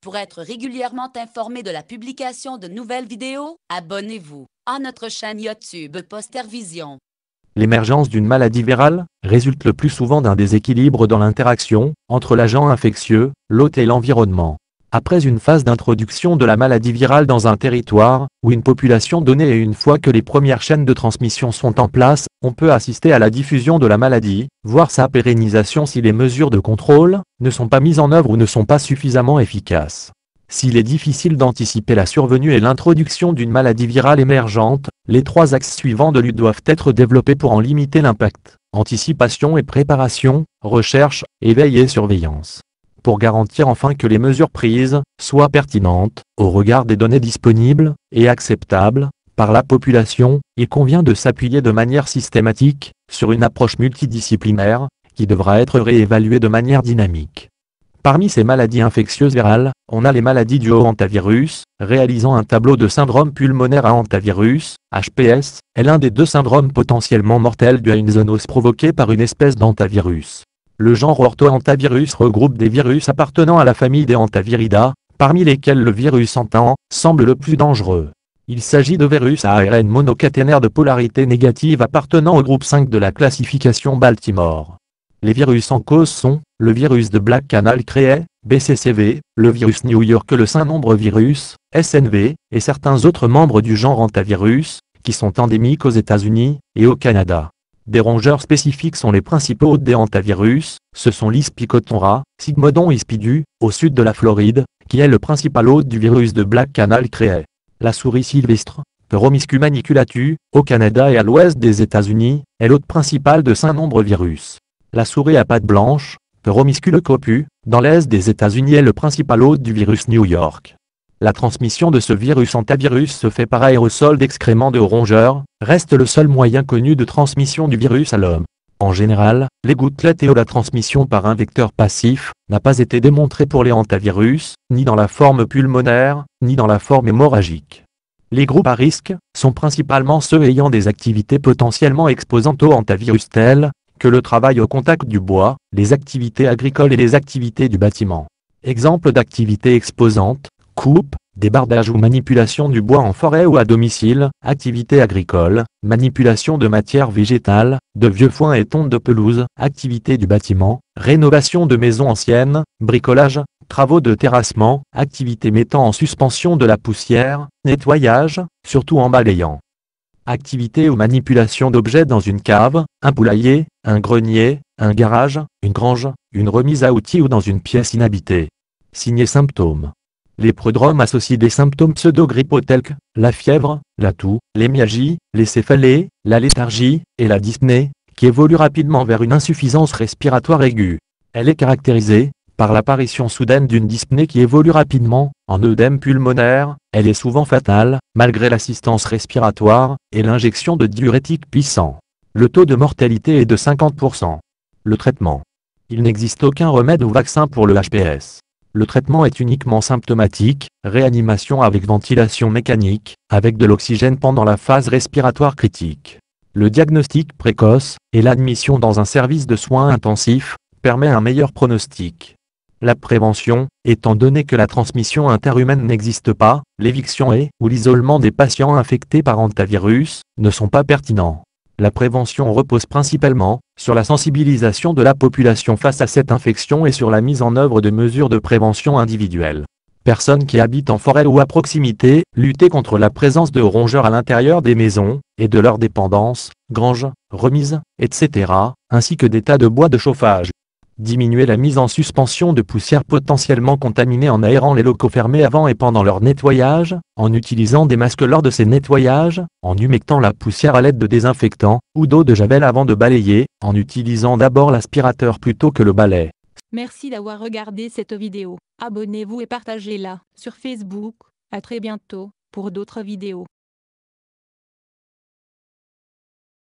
Pour être régulièrement informé de la publication de nouvelles vidéos, abonnez-vous à notre chaîne YouTube Postervision. L'émergence d'une maladie virale résulte le plus souvent d'un déséquilibre dans l'interaction entre l'agent infectieux, l'hôte et l'environnement. Après une phase d'introduction de la maladie virale dans un territoire ou une population donnée et une fois que les premières chaînes de transmission sont en place, on peut assister à la diffusion de la maladie, voire sa pérennisation si les mesures de contrôle ne sont pas mises en œuvre ou ne sont pas suffisamment efficaces. S'il est difficile d'anticiper la survenue et l'introduction d'une maladie virale émergente, les trois axes suivants de lutte doivent être développés pour en limiter l'impact: anticipation et préparation, recherche, éveil et surveillance. Pour garantir enfin que les mesures prises soient pertinentes, au regard des données disponibles, et acceptables par la population, il convient de s'appuyer de manière systématique sur une approche multidisciplinaire, qui devra être réévaluée de manière dynamique. Parmi ces maladies infectieuses virales, on a les maladies dues au hantavirus, réalisant un tableau de syndrome pulmonaire à hantavirus, HPS, est l'un des deux syndromes potentiellement mortels dus à une zoonose provoquée par une espèce d'hantavirus. Le genre orthohantavirus regroupe des virus appartenant à la famille des hantaviridae, parmi lesquels le virus hantan semble le plus dangereux. Il s'agit de virus à ARN monocaténaire de polarité négative appartenant au groupe 5 de la classification Baltimore. Les virus en cause sont le virus de Black Canal Crea, BCCV, le virus New York, le Saint-Nombre virus, SNV, et certains autres membres du genre hantavirus, qui sont endémiques aux États-Unis et au Canada. Des rongeurs spécifiques sont les principaux hôtes des hantavirus, ce sont l'Ispicotonra, Sigmodon ispidus, au sud de la Floride, qui est le principal hôte du virus de Black Canal Crea. La souris sylvestre, Pteromiscus maniculatus, au Canada et à l'ouest des États-Unis, est l'hôte principal de Saint-Nombre virus. La souris à pattes blanches, Pteromiscus leucopus, dans l'est des États-Unis est le principal hôte du virus New York. La transmission de ce virus hantavirus se fait par aérosol d'excréments de rongeurs, reste le seul moyen connu de transmission du virus à l'homme. En général, les gouttelettes et la transmission par un vecteur passif n'a pas été démontrée pour les hantavirus, ni dans la forme pulmonaire, ni dans la forme hémorragique. Les groupes à risque sont principalement ceux ayant des activités potentiellement exposantes au hantavirus telles que le travail au contact du bois, les activités agricoles et les activités du bâtiment. Exemple d'activités exposantes: coupe, débardage ou manipulation du bois en forêt ou à domicile, activités agricoles, manipulation de matières végétales, de vieux foins et tonte de pelouse, activités du bâtiment, rénovation de maisons anciennes, bricolage, travaux de terrassement, activités mettant en suspension de la poussière, nettoyage, surtout en balayant. Activités ou manipulation d'objets dans une cave, un poulailler, un grenier, un garage, une grange, une remise à outils ou dans une pièce inhabitée. Signes et symptômes. Les prodromes associent des symptômes pseudo-grippaux tels que la fièvre, la toux, les myalgies, les céphalées, la léthargie et la dyspnée, qui évoluent rapidement vers une insuffisance respiratoire aiguë. Elle est caractérisée par l'apparition soudaine d'une dyspnée qui évolue rapidement en œdème pulmonaire. Elle est souvent fatale, malgré l'assistance respiratoire et l'injection de diurétiques puissants. Le taux de mortalité est de 50%. Le traitement. Il n'existe aucun remède ou vaccin pour le HPS. Le traitement est uniquement symptomatique, réanimation avec ventilation mécanique, avec de l'oxygène pendant la phase respiratoire critique. Le diagnostic précoce et l'admission dans un service de soins intensifs permet un meilleur pronostic. La prévention, étant donné que la transmission interhumaine n'existe pas, l'éviction ou l'isolement des patients infectés par hantavirus ne sont pas pertinents. La prévention repose principalement sur la sensibilisation de la population face à cette infection et sur la mise en œuvre de mesures de prévention individuelles. Personnes qui habitent en forêt ou à proximité, lutter contre la présence de rongeurs à l'intérieur des maisons et de leurs dépendances, granges, remises, etc., ainsi que des tas de bois de chauffage. Diminuer la mise en suspension de poussière potentiellement contaminée en aérant les locaux fermés avant et pendant leur nettoyage, en utilisant des masques lors de ces nettoyages, en humectant la poussière à l'aide de désinfectants ou d'eau de javel avant de balayer, en utilisant d'abord l'aspirateur plutôt que le balai. Merci d'avoir regardé cette vidéo. Abonnez-vous et partagez-la sur Facebook. À très bientôt pour d'autres vidéos.